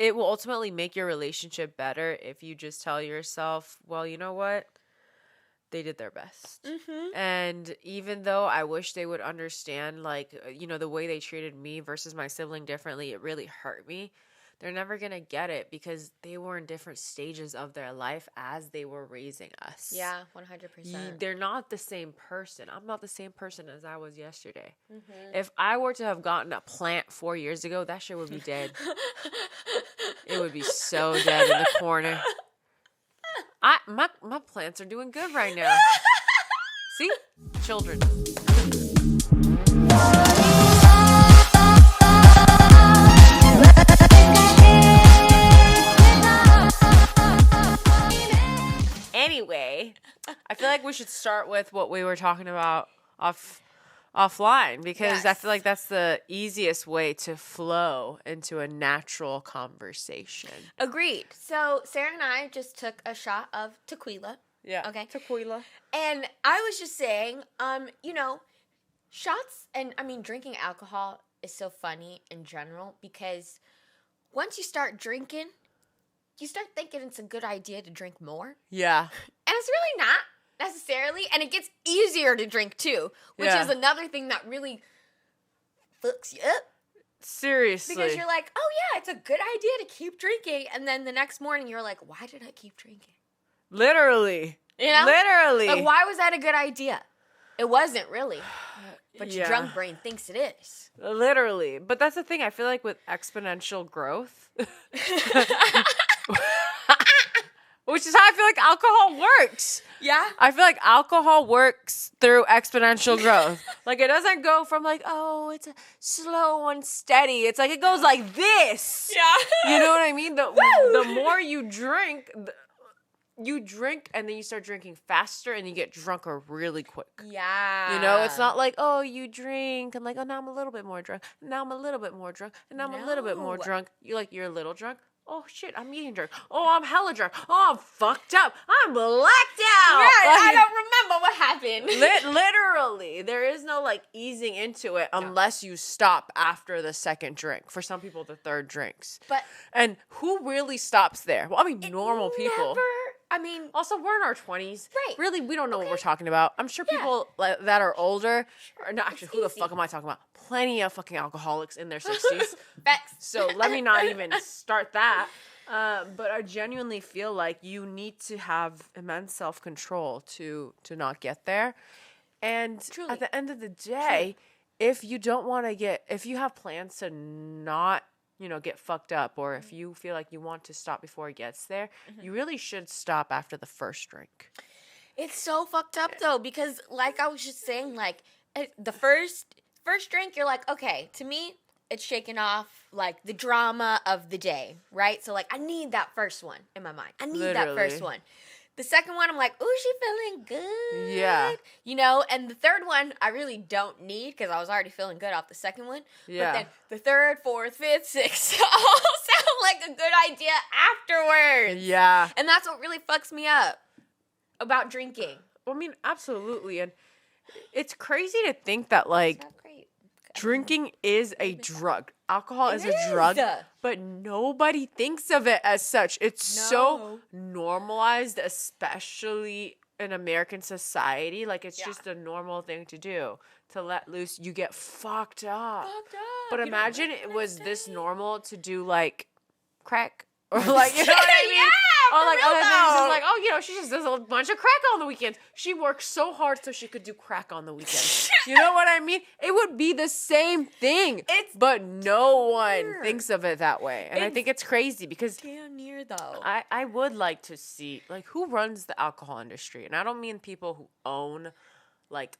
it will ultimately make your relationship better if you just tell yourself, well, you know what? They did their best. Mm-hmm. And even though I wish they would understand, like, the way they treated me versus my sibling differently, it really hurt me. They're never going to get it because they were in different stages of their life as they were raising us. Yeah, 100%. They're not the same person. I'm not the same person as I was yesterday. Mm-hmm. If I were to have gotten a plant 4 years ago, that shit would be dead. It would be so dead in the corner. My plants are doing good right now. See? Children. Anyway, I feel like we should start with what we were talking about offline because I feel like that's the easiest way to flow into a natural conversation. Agreed. So Sarah and I just took a shot of tequila. Yeah. Okay. Tequila. And I was just saying, shots and drinking alcohol is so funny in general because once you start drinking, you start thinking it's a good idea to drink more. Yeah. And it's really not necessarily. And it gets easier to drink too, which is another thing that really fucks you up. Seriously. Because you're like, oh yeah, it's a good idea to keep drinking. And then the next morning you're like, why did I keep drinking? Literally. You know? Literally. Like, why was that a good idea? It wasn't really. But your drunk brain thinks it is. Literally. But that's the thing. I feel like with exponential growth, which is how I feel like alcohol works. Yeah? I feel like alcohol works through exponential growth. Like, it doesn't go from like, oh, it's a slow and steady. It's like it goes like this. Yeah. You know what I mean? The more you drink, and then you start drinking faster and you get drunker really quick. Yeah. It's not like, oh, you drink and like, oh, now I'm a little bit more drunk. Now I'm a little bit more drunk. And now I'm a little bit more drunk. You're a little drunk. Oh, shit, I'm eating drunk. Oh, I'm hella drunk. Oh, I'm fucked up. I'm blacked out. Yeah, like, I don't remember what happened. Literally, there is no like easing into it unless you stop after the second drink. For some people, the third drinks. And who really stops there? Well, normal people. Also, we're in our 20s. Right. Really, we don't know what we're talking about. I'm sure people that are older, or not actually, who the fuck am I talking about? Plenty of fucking alcoholics in their 60s. Facts. So let me not even start that. But I genuinely feel like you need to have immense self-control to not get there. And Truly. at the end of the day, if you have plans to not get fucked up, or if you feel like you want to stop before it gets there, you really should stop after the first drink. It's so fucked up though, because like I was just saying, like the first drink, you're like, okay, to me, it's shaking off like the drama of the day, right? So like I need that first one in my mind. I need that first one. The second one, I'm like, ooh, she feeling good. Yeah. And the third one, I really don't need because I was already feeling good off the second one. Yeah. But then the third, fourth, fifth, sixth all sound like a good idea afterwards. Yeah. And that's what really fucks me up about drinking. Well, absolutely. And it's crazy to think that, like, drinking is a drug. Alcohol is a drug, but nobody thinks of it as such. It's so normalized, especially in American society. Like, it's just a normal thing to do. To let loose, you get fucked up. But imagine it was this normal to do, like, crack. Or, like, you know what I mean? Or, like, other things. It's like, oh, she just does a bunch of crack on the weekends. She works so hard so she could do crack on the weekends. You know what I mean? It would be the same thing. But no one thinks of it that way. And I think it's crazy because damn near, though. I would like to see, like, who runs the alcohol industry? And I don't mean people who own, like,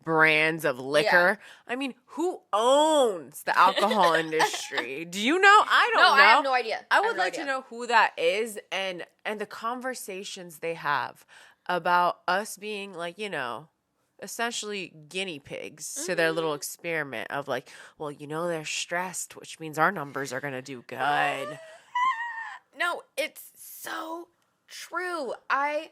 brands of liquor. Yeah. Who owns the alcohol industry? Do you know? I don't know. I have no idea. I would like to know who that is and the conversations they have about us being like, essentially guinea pigs to their little experiment of like, well, they're stressed, which means our numbers are going to do good. No, it's so true. I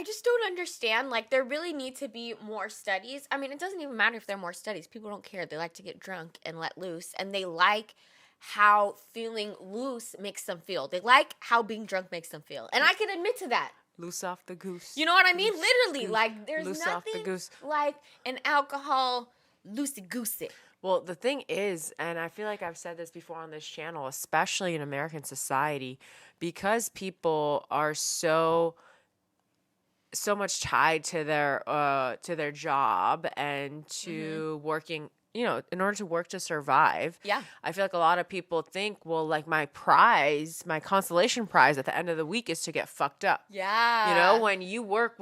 just don't understand. Like, there really need to be more studies. It doesn't even matter if there are more studies. People don't care. They like to get drunk and let loose. And they like how feeling loose makes them feel. They like how being drunk makes them feel. And I can admit to that. Loose off the goose. You know what I mean? Literally, goose, like there's loose off the nothing goose. like an alcohol loosey-goosey. Well, the thing is, and I feel like I've said this before on this channel, especially in American society, because people are so much tied to their job and to working, you know, in order to work to survive. Yeah. I feel like a lot of people think, well, like my consolation prize at the end of the week is to get fucked up. Yeah. You know, when you work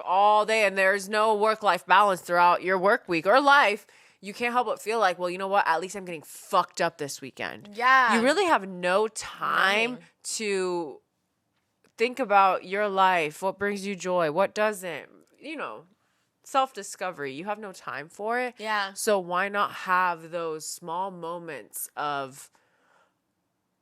all day and there's no work-life balance throughout your work week or life, you can't help but feel like, well, you know what? At least I'm getting fucked up this weekend. Yeah. You really have no time to think about your life, what brings you joy, what doesn't, you know, self-discovery. You have no time for it. Yeah. So why not have those small moments of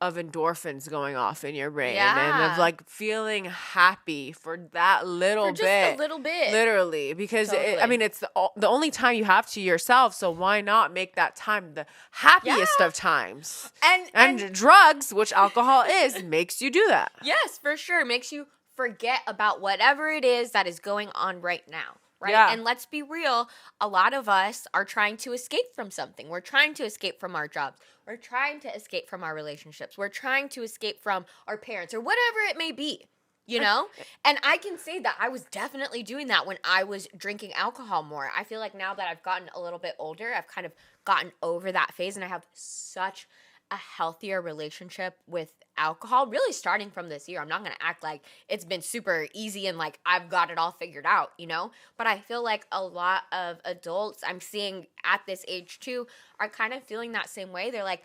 endorphins going off in your brain and of like feeling happy for that little for just a little bit. Literally, because Totally. I mean, it's the only time you have to yourself. So why not make that time the happiest of times? And drugs, which alcohol is, makes you do that. Yes, for sure. Makes you forget about whatever it is that is going on right now. Right. Yeah. And let's be real, a lot of us are trying to escape from something. We're trying to escape from our jobs. We're trying to escape from our relationships. We're trying to escape from our parents or whatever it may be, you know? And I can say that I was definitely doing that when I was drinking alcohol more. I feel like now that I've gotten a little bit older, I've kind of gotten over that phase and I have such a healthier relationship with alcohol, really starting from this year. I'm not going to act like it's been super easy and like I've got it all figured out, you know? But I feel like a lot of adults I'm seeing at this age too are kind of feeling that same way. They're like,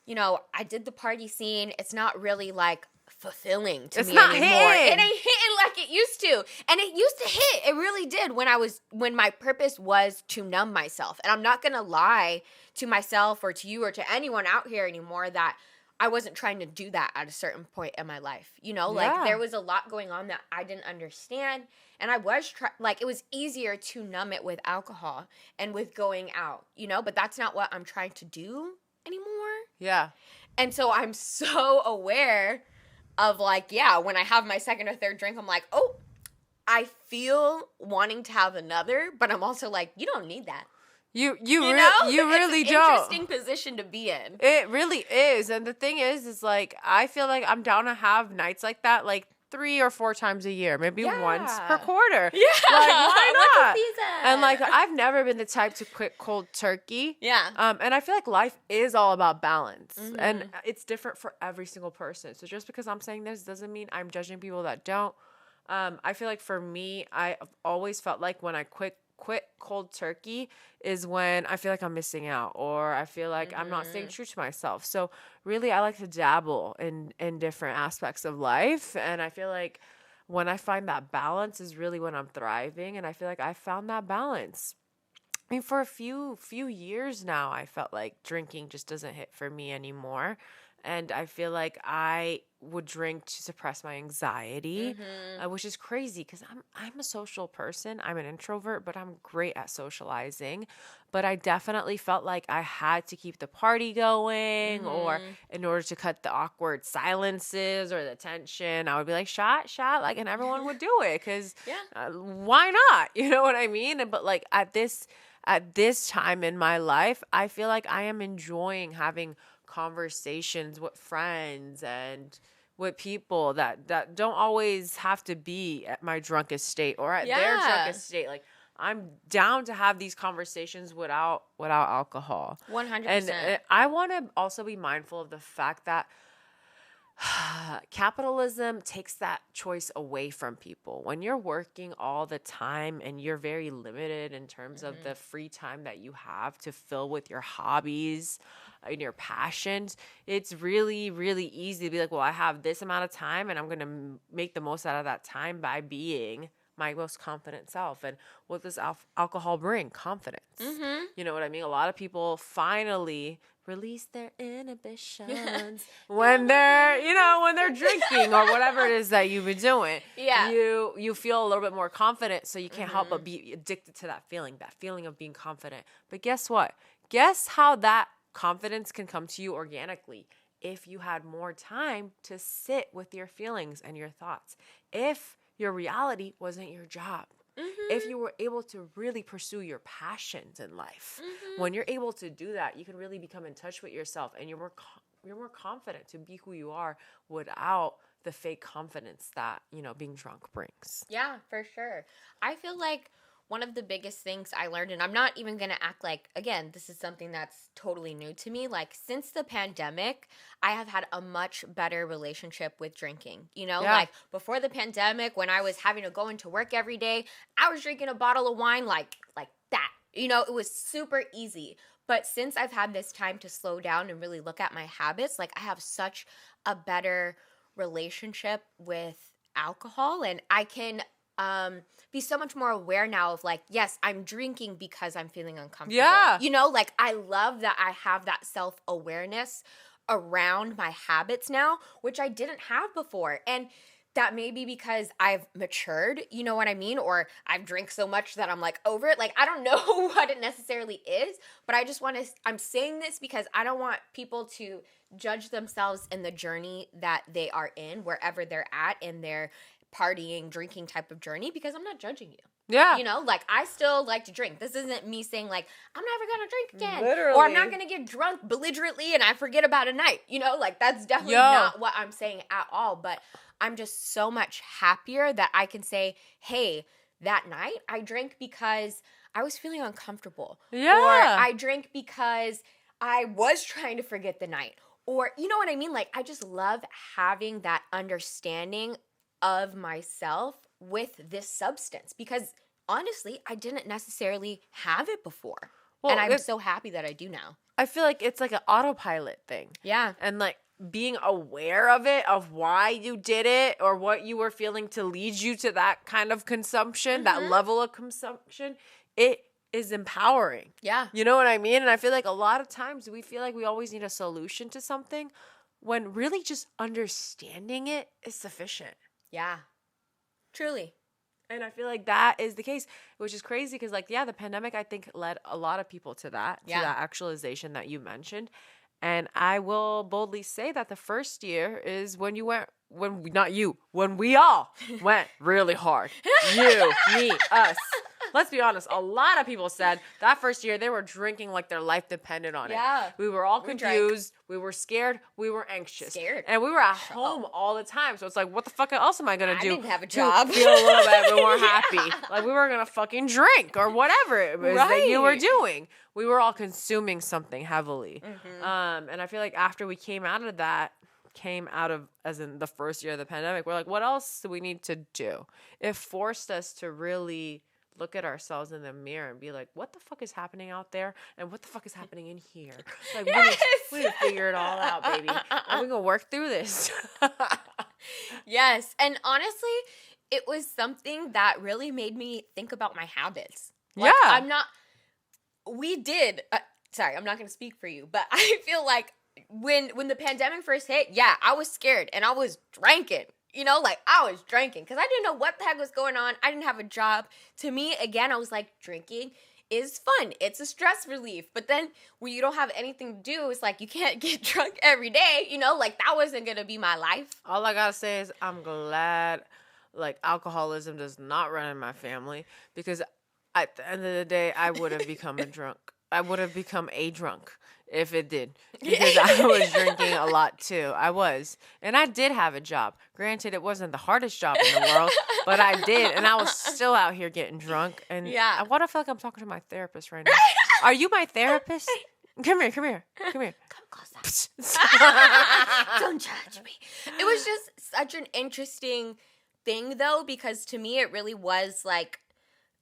you know, I did the party scene. It's not really like fulfilling to me anymore. It ain't hitting like it used to. And it used to hit. It really did when my purpose was to numb myself. And I'm not going to lie to myself or to you or to anyone out here anymore that I wasn't trying to do that at a certain point in my life. You know, like there was a lot going on that I didn't understand. And I was it was easier to numb it with alcohol and with going out, you know, but that's not what I'm trying to do anymore. Yeah. And so I'm so aware of like, yeah, when I have my second or third drink, I'm like, oh, I feel wanting to have another, but I'm also like, you don't need that. You really don't. Interesting position to be in. It really is. And the thing is like, I feel like I'm down to have nights like that, like 3 or 4 times a year, maybe once per quarter. Yeah. Like, why not? Season. And like, I've never been the type to quit cold turkey. Yeah. And I feel like life is all about balance. And it's different for every single person. So just because I'm saying this doesn't mean I'm judging people that don't. I feel like for me, I've always felt like when I quit cold turkey is when I feel like I'm missing out or I feel like I'm not staying true to myself. So really I like to dabble in different aspects of life. And I feel like when I find that balance is really when I'm thriving. And I feel like I found that balance. I mean, for a few years now, I felt like drinking just doesn't hit for me anymore. And I feel like I would drink to suppress my anxiety, which is crazy because I'm a social person. I'm an introvert, but I'm great at socializing. But I definitely felt like I had to keep the party going or in order to cut the awkward silences or the tension, I would be like, shot, like, and everyone would do it because why not? You know what I mean? But like at this time in my life, I feel like I am enjoying having conversations with friends and with people that don't always have to be at my drunkest state or at their drunkest state. Like I'm down to have these conversations without alcohol. 100%. And I want to also be mindful of the fact that capitalism takes that choice away from people. When you're working all the time and you're very limited in terms of the free time that you have to fill with your hobbies and your passions, it's really, really easy to be like, well, I have this amount of time and I'm going to make the most out of that time by being my most confident self. And what does alcohol bring? Confidence. You know what I mean? A lot of people finally release their inhibitions when they're drinking or whatever it is that you've been doing. Yeah. You feel a little bit more confident, so you can't help but be addicted to that feeling of being confident. But guess what? Guess how that confidence can come to you organically if you had more time to sit with your feelings and your thoughts. If your reality wasn't your job. If you were able to really pursue your passions in life. When you're able to do that, you can really become in touch with yourself, and you're more confident to be who you are without the fake confidence that, you know, being drunk brings. Yeah, for sure. I feel like one of the biggest things I learned, and I'm not even going to act like, again, this is something that's totally new to me. Like, since the pandemic, I have had a much better relationship with drinking. You know, like before the pandemic, when I was having to go into work every day, I was drinking a bottle of wine like that. You know, it was super easy. But since I've had this time to slow down and really look at my habits, like I have such a better relationship with alcohol, and I can be so much more aware now of like, yes, I'm drinking because I'm feeling uncomfortable. Yeah. You know, like I love that I have that self-awareness around my habits now, which I didn't have before. And that may be because I've matured, you know what I mean? Or I've drank so much that I'm like over it. Like, I don't know what it necessarily is, but I just want to, I'm saying this because I don't want people to judge themselves in the journey that they are in, wherever they're at in their partying, drinking type of journey, because I'm not judging you. Yeah. You know, like I still like to drink. This isn't me saying like, I'm never going to drink again. Literally. Or I'm not going to get drunk belligerently and I forget about a night. You know, like that's definitely not what I'm saying at all. But I'm just so much happier that I can say, hey, that night I drank because I was feeling uncomfortable. Yeah. Or I drank because I was trying to forget the night. Or, you know what I mean? Like, I just love having that understanding of myself with this substance because honestly, I didn't necessarily have it before. Well, and I'm so happy that I do now. I feel like it's like an autopilot thing. Yeah. And like being aware of it, of why you did it or what you were feeling to lead you to that kind of consumption, that level of consumption, it is empowering. Yeah. You know what I mean? And I feel like a lot of times we feel like we always need a solution to something when really just understanding it is sufficient. Yeah. Truly. And I feel like that is the case, which is crazy because, like, yeah, the pandemic, I think, led a lot of people to that, to that actualization that you mentioned. And I will boldly say that the first year is when you went, when we all went really hard. You, me, us. Let's be honest. A lot of people said that first year they were drinking like their life depended on it. We were all confused. We were scared. We were anxious. And we were at home all the time. So it's like, what the fuck else am I going to do? I didn't have a job. To feel a little bit more happy. Like we were going to fucking drink or whatever it was that you were doing. We were all consuming something heavily. And I feel like after we came out of, as in the first year of the pandemic, we're like, what else do we need to do? It forced us to really look at ourselves in the mirror and be like, what the fuck is happening out there? And what the fuck is happening in here? Like, we need to figure it all out, baby. And we're going to work through this. Yes. And honestly, it was something that really made me think about my habits. Like, I'm not going to speak for you, but I feel like when the pandemic first hit, I was scared and I was drinking. You know, like I was drinking because I didn't know what the heck was going on. I didn't have a job. To me, again, I was like, drinking is fun. It's a stress relief. But then when you don't have anything to do, it's like you can't get drunk every day. You know, like that wasn't going to be my life. All I got to say is I'm glad like alcoholism does not run in my family because at the end of the day, I would have become a drunk. I would have become a drunk if it did because I was drinking a lot too. I was. And I did have a job. Granted, it wasn't the hardest job in the world, but I did. And I was still out here getting drunk. And I want to feel like I'm talking to my therapist right now. Are you my therapist? Come here. Come close up. Don't judge me. It was just such an interesting thing though, because to me, it really was like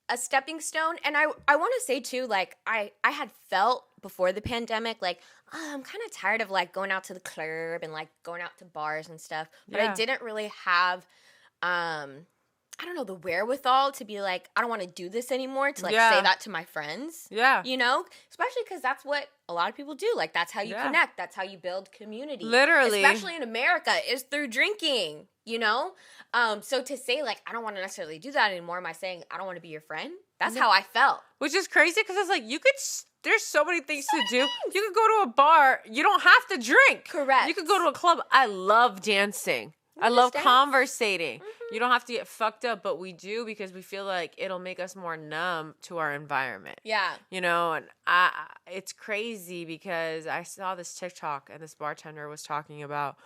a stepping stone. And I want to say too, like I had felt before the pandemic, like, oh, I'm kind of tired of like going out to the club and like going out to bars and stuff. But I didn't really have, I don't know, the wherewithal to be like, I don't want to do this anymore, to like say that to my friends. You know, especially because that's what a lot of people do. Like that's how you connect. That's how you build community. Literally. Especially in America, is through drinking, you know? So to say like, I don't want to necessarily do that anymore, am I saying I don't want to be your friend? That's how I felt. Which is crazy because it's like you could there's so many things to do. You could go to a bar. You don't have to drink. Correct. You could go to a club. I love dancing. I love conversating. You don't have to get fucked up, but we do because we feel like it'll make us more numb to our environment. Yeah. You know, and it's crazy because I saw this TikTok and this bartender was talking about,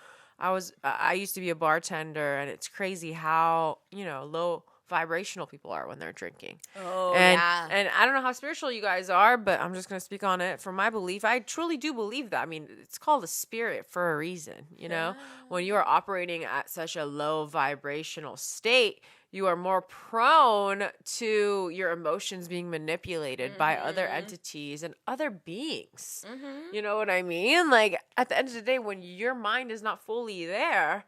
I used to be a bartender, and it's crazy how, you know, low vibrational people are when they're drinking. Oh, and, yeah. And I don't know how spiritual you guys are, but I'm just going to speak on it. From my belief, I truly do believe that. I mean, it's called a spirit for a reason, you know? When you are operating at such a low vibrational state, you are more prone to your emotions being manipulated by other entities and other beings. You know what I mean? Like, at the end of the day, when your mind is not fully there,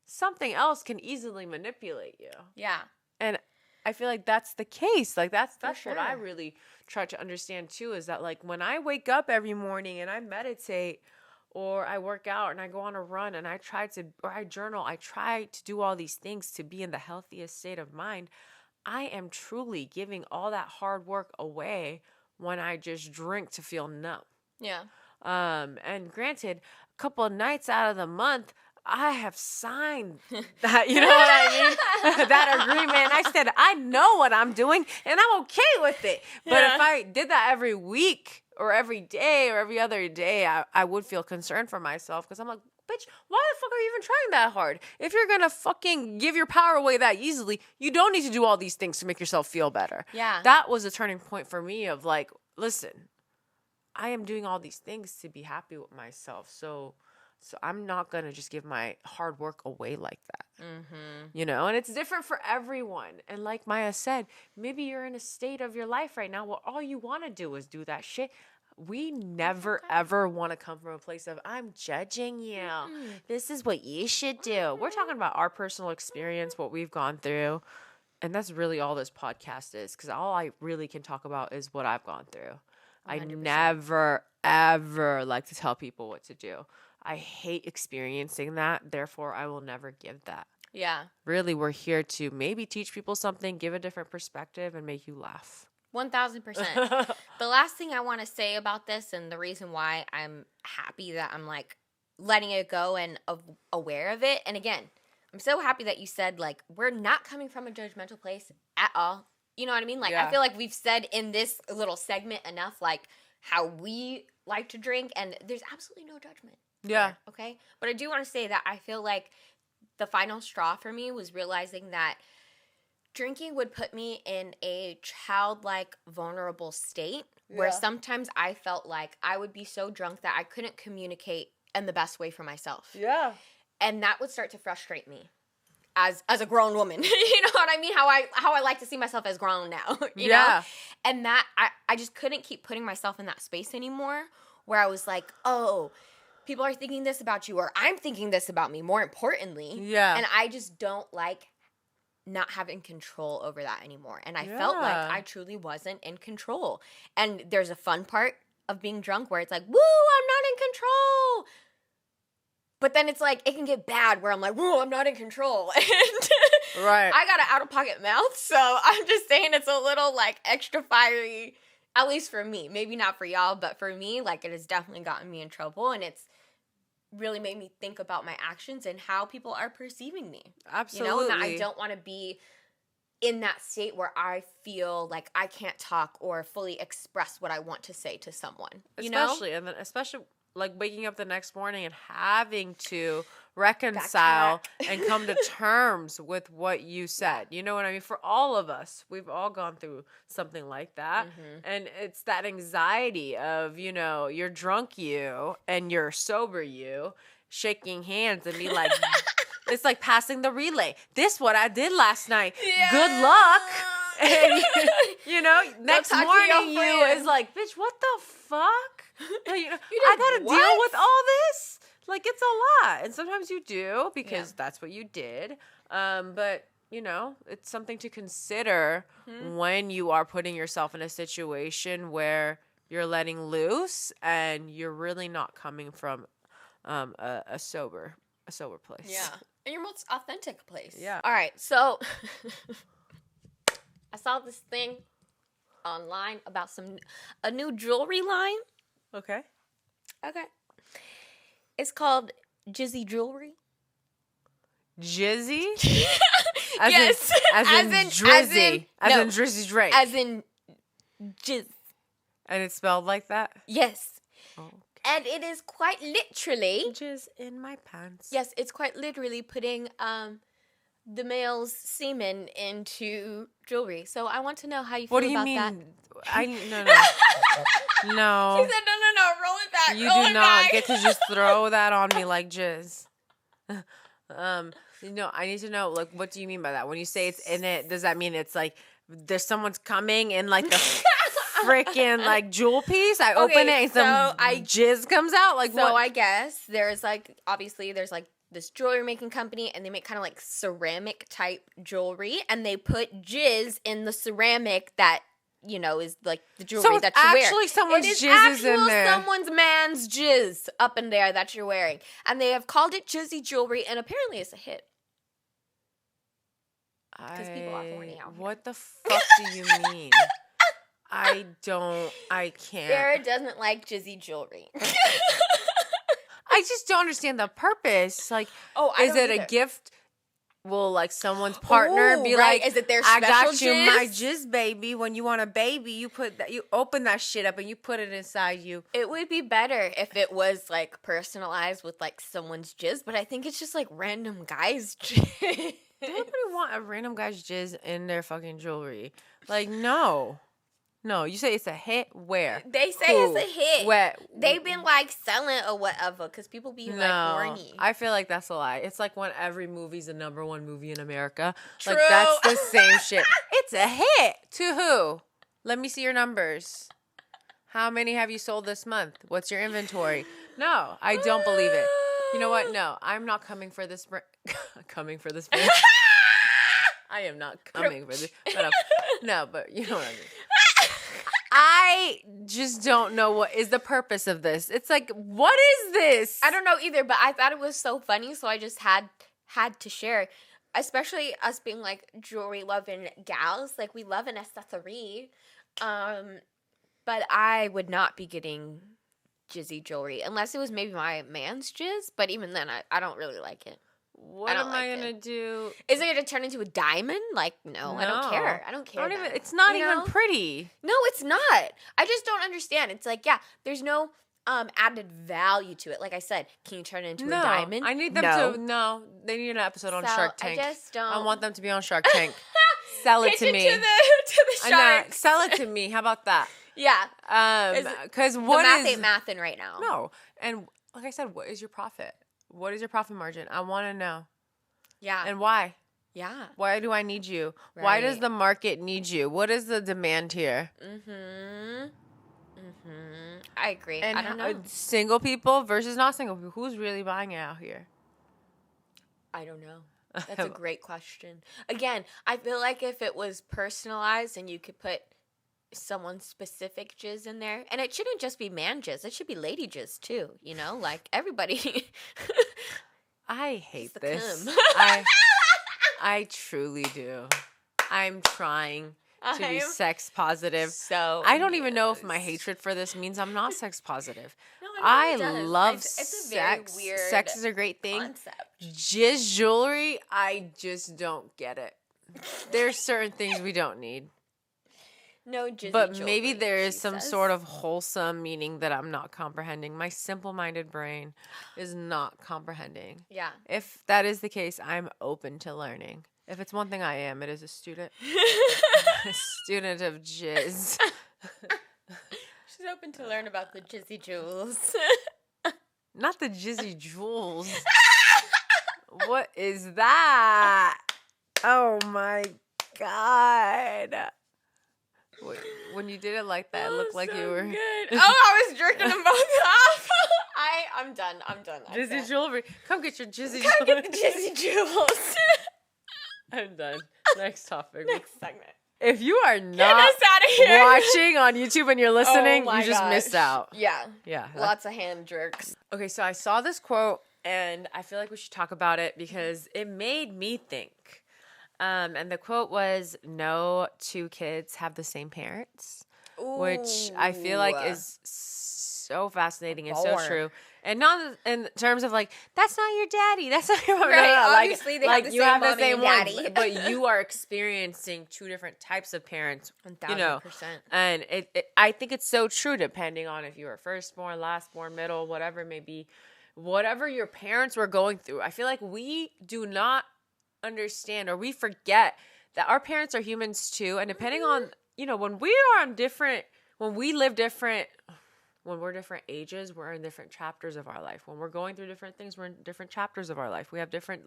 something else can easily manipulate you. Yeah. And I feel like that's the case. Like, that's sure. what I really try to understand, too, is that, like, when I wake up every morning and I meditate or I work out and I go on a run and I journal, I try to do all these things to be in the healthiest state of mind, I am truly giving all that hard work away when I just drink to feel numb. Yeah. And granted, a couple of nights out of the month, I have signed that, you know what I mean? That agreement. I said, I know what I'm doing and I'm okay with it. But if I did that every week or every day or every other day, I would feel concerned for myself because I'm like, bitch, why the fuck are you even trying that hard? If you're going to fucking give your power away that easily, you don't need to do all these things to make yourself feel better. Yeah. That was a turning point for me of like, listen, I am doing all these things to be happy with myself. So I'm not going to just give my hard work away like that, you know? And it's different for everyone. And like Maya said, maybe you're in a state of your life right now where all you want to do is do that shit. We never, ever want to come from a place of, I'm judging you. This is what you should do. We're talking about our personal experience, what we've gone through. And that's really all this podcast is, because all I really can talk about is what I've gone through. 100%. I never, ever like to tell people what to do. I hate experiencing that. Therefore, I will never give that. Yeah. Really, we're here to maybe teach people something, give a different perspective, and make you laugh. 1000%. The last thing I want to say about this, and the reason why I'm happy that I'm like letting it go and aware of it. And again, I'm so happy that you said like we're not coming from a judgmental place at all. You know what I mean? Like I feel like we've said in this little segment enough like how we like to drink, and there's absolutely no judgment. Yeah. There, okay. But I do want to say that I feel like the final straw for me was realizing that drinking would put me in a childlike, vulnerable state where sometimes I felt like I would be so drunk that I couldn't communicate in the best way for myself. Yeah. And that would start to frustrate me as a grown woman. You know what I mean? How I like to see myself as grown now. You know? And that I just couldn't keep putting myself in that space anymore where I was like, oh, people are thinking this about you, or I'm thinking this about me, more importantly. Yeah. And I just don't like not having control over that anymore. And I felt like I truly wasn't in control. And there's a fun part of being drunk where it's like, woo, I'm not in control. But then it's like, it can get bad where I'm like, woo, I'm not in control. And I got an out-of-pocket mouth, so I'm just saying it's a little like extra fiery, at least for me. Maybe not for y'all, but for me, like it has definitely gotten me in trouble. And it's really made me think about my actions and how people are perceiving me. Absolutely. You know, and I don't want to be in that state where I feel like I can't talk or fully express what I want to say to someone. Especially, and then especially like waking up the next morning and having to reconcile and come to terms with what you said. You know what I mean? For all of us, we've all gone through something like that. And it's that anxiety of, you know, you're drunk you and you're sober you, shaking hands and be like, it's like passing the relay. This what I did last night. Yeah. Good luck. And, you know, next morning you is like, bitch, what the fuck? Like, you know, I gotta deal with all this? Like, it's a lot. And sometimes you do because that's what you did. But, you know, it's something to consider when you are putting yourself in a situation where you're letting loose and you're really not coming from a sober place. Yeah. And your most authentic place. Yeah. All right. So I saw this thing online about a new jewelry line. Okay. Okay. It's called Jizzy Jewelry. Jizzy? Yes. As in Drizzy. As in Drizzy Drake. As in jizz. And it's spelled like that? Yes. Oh, okay. And it is quite literally... Jizz in my pants. Yes, it's quite literally putting the male's semen into jewelry. So I want to know how you feel about that. What do you mean? No. No. She said, no, roll it back. You do not get to just throw that on me like jizz. I need to know, like, what do you mean by that? When you say it's in it, does that mean it's like there's someo's coming in like the freaking like jewel piece? I open it and some jizz comes out? Like, so what? I guess there's like, obviously there's like this jewelry making company, and they make kind of like ceramic type jewelry, and they put jizz in the ceramic that, you know, is like the jewelry that you wear. Actually someone's jizz is in there. Someone's man's jizz up in there that you're wearing. And they have called it Jizzy Jewelry, and apparently it's a hit. Because people are horny out here. What the fuck do you mean? I can't. Sarah doesn't like Jizzy Jewelry. I just don't understand the purpose. Like, is it a gift? Will like someone's partner be like, is it their I special got you jizz? my jizz baby. When you want a baby, you open that shit up and you put it inside you. It would be better if it was like personalized with like someone's jizz, but I think it's just like random guys' jizz. Does anybody want a random guy's jizz in their fucking jewelry? Like, no. No, you say it's a hit? Where? They say it's a hit. Where? They've been like selling or whatever because people be like horny. I feel like that's a lie. It's like when every movie's the #1 movie in America. True. Like, that's the same shit. It's a hit. To who? Let me see your numbers. How many have you sold this month? What's your inventory? No, I don't believe it. You know what? No, I'm not coming for this brand. Coming for this brand. I am not coming for this. No, but you know what I mean. I just don't know what is the purpose of this. It's like, what is this? I don't know either, but I thought it was so funny, so I just had to share. Especially us being like jewelry loving gals, like we love an accessory. But I would not be getting jizzy jewelry unless it was maybe my man's jizz. But even then, I don't really like it. What am I gonna do? Is it gonna turn into a diamond? Like, no, I don't care. I don't care. It's not even pretty. No, it's not. I just don't understand. It's like, yeah, there's no added value to it. Like I said, can you turn it into a diamond? I need them to. No, they need an episode on Shark Tank. I just don't. I want them to be on Shark Tank. Sell it to me. To the sharks. Sell it to me. How about that? Yeah. Because the math ain't mathing right now. No, and like I said, what is your profit? What is your profit margin? I want to know. Yeah. And why? Yeah. Why do I need you? Right. Why does the market need you? What is the demand here? I agree. And I don't know. Single people versus not single people. Who's really buying it out here? I don't know. That's a great question. Again, I feel like if it was personalized and you could put someone's specific jizz in there, and it shouldn't just be man jizz, it should be lady jizz too, you know, like everybody. I hate this. Cum. I truly do. I'm trying to be sex positive. So I don't even know if my hatred for this means I'm not sex positive. No, I does. love it's a sex. very weird Sex is a great thing. concept. Jizz jewelry, I just don't get it. There's certain things we don't need. No jizzy But jewelry, maybe there is some says. sort of wholesome meaning that I'm not comprehending. My simple-minded brain is not comprehending. Yeah. If that is the case, I'm open to learning. If it's one thing I am, it is a student. A student of jizz. She's open to learn about the jizzy jewels. Not the jizzy jewels. What is that? Oh my God. When you did it like that, it looked like you were. Good. Oh, I was jerking them both off. I'm done. Jizzy jewelry. Come get your jizzy Come jewelry. get the jizzy jewels. I'm done. Next topic. Next segment. If you are Get not us out of here. watching on YouTube and you're listening, Oh my you just gosh. missed out. Yeah. Yeah. Lots of hand jerks. Okay, so I saw this quote and I feel like we should talk about it because it made me think. And the quote was, "No two kids have the same parents," which I feel like is so fascinating and so true. And not in terms of like, that's not your daddy, that's not your mom. Right, no. obviously they have the you same have the mommy same and one, daddy. but you are experiencing two different types of parents. 1000%. And I think it's so true depending on if you were firstborn, lastborn, middle, whatever it may be, whatever your parents were going through. I feel like we do not understand, or we forget that our parents are humans too. And depending on, when we are on different, when we live different, when we're different ages, we're in different chapters of our life. When we're going through different things, we're in different chapters of our life. We have different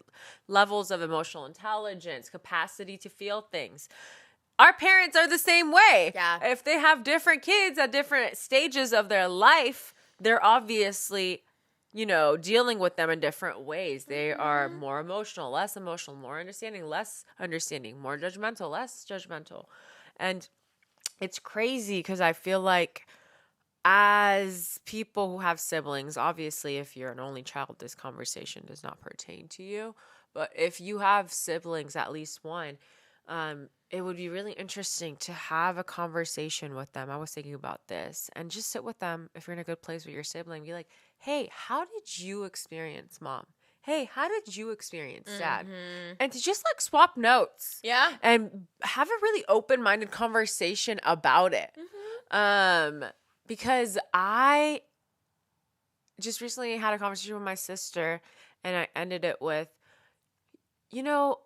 levels of emotional intelligence, capacity to feel things. Our parents are the same way. Yeah. If they have different kids at different stages of their life, they're obviously, dealing with them in different ways. They are more emotional, more understanding, less understanding, more judgmental, less judgmental. And it's crazy because I feel like as people who have siblings, obviously, if you're an only child, this conversation does not pertain to you. But if you have siblings, at least one, it would be really interesting to have a conversation with them. I was thinking about this, and just sit with them if you're in a good place with your sibling. Be like, hey, how did you experience mom? Hey, how did you experience dad? And to just like swap notes. Yeah. And have a really open-minded conversation about it. Because I just recently had a conversation with my sister, and I ended it with,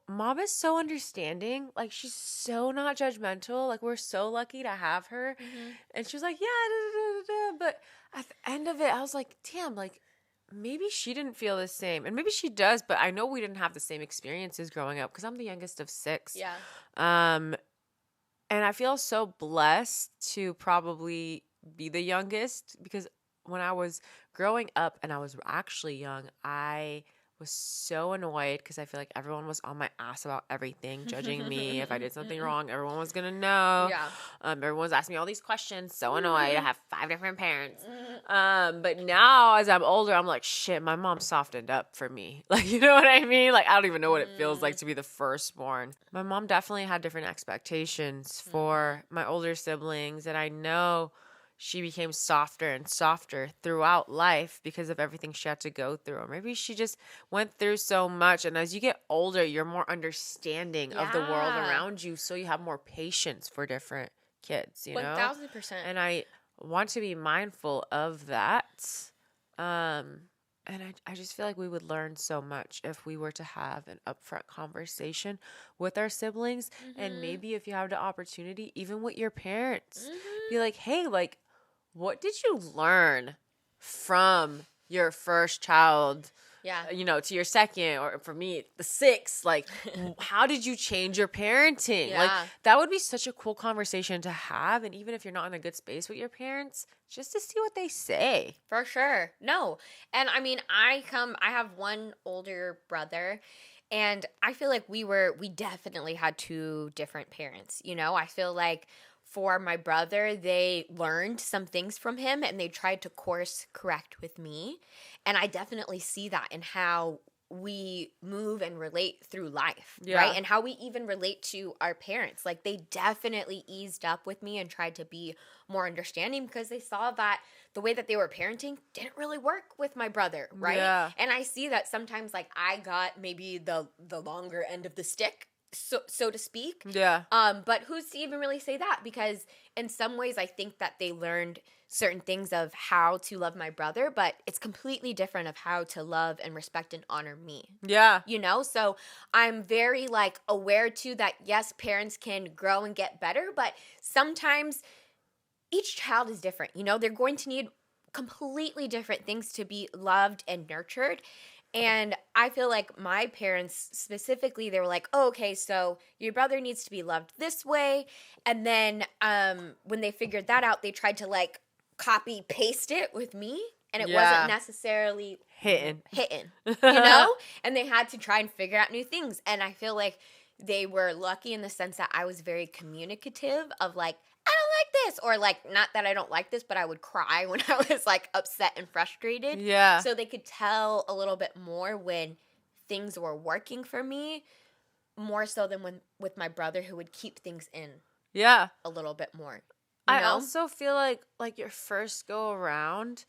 mom is so understanding. Like, she's so not judgmental. Like, we're so lucky to have her. And she was like, yeah, but at the end of it, I was like, damn, like, maybe she didn't feel the same. And maybe she does, but I know we didn't have the same experiences growing up because I'm the youngest of 6. Yeah. And I feel so blessed to probably be the youngest, because when I was growing up and I was actually young, I was so annoyed because I feel like everyone was on my ass about everything, judging me. If I did something wrong, everyone was gonna know. Yeah. Everyone was asking me all these questions. So annoyed. I have 5 different parents. But now as I'm older, I'm like, shit, my mom softened up for me. Like, you know what I mean? Like, I don't even know what it feels like to be the firstborn. My mom definitely had different expectations for my older siblings, and I know she became softer and softer throughout life because of everything she had to go through. Or maybe she just went through so much. And as you get older, you're more understanding of the world around you. So you have more patience for different kids, 1000%. And I want to be mindful of that. And I just feel like we would learn so much if we were to have an upfront conversation with our siblings. And maybe if you have the opportunity, even with your parents, be like, hey, like, what did you learn from your first child, to your second, or for me, the 6th? Like, how did you change your parenting? Yeah. Like, that would be such a cool conversation to have. And even if you're not in a good space with your parents, just to see what they say. For sure. No. And I mean, I have one older brother, and I feel like we definitely had 2 different parents. I feel like for my brother, they learned some things from him and they tried to course correct with me. And I definitely see that in how we move and relate through life, right? And how we even relate to our parents. Like, they definitely eased up with me and tried to be more understanding because they saw that the way that they were parenting didn't really work with my brother, right? Yeah. And I see that sometimes, like, I got maybe the longer end of the stick, so to speak. Yeah. But who's to even really say that? Because in some ways, I think that they learned certain things of how to love my brother, but it's completely different of how to love and respect and honor me. Yeah. So I'm very like aware too that yes, parents can grow and get better, but sometimes each child is different. They're going to need completely different things to be loved and nurtured. And I feel like my parents specifically, they were like, oh, okay, so your brother needs to be loved this way. And then when they figured that out, they tried to like copy paste it with me. And it wasn't necessarily hitting, And they had to try and figure out new things. And I feel like they were lucky in the sense that I was very communicative of like, I don't like this, or like, not that I don't like this, but I would cry when I was like upset and frustrated. Yeah. So they could tell a little bit more when things were working for me. more so than with my brother, who would keep things in. Yeah. A little bit more. I also feel like your first go around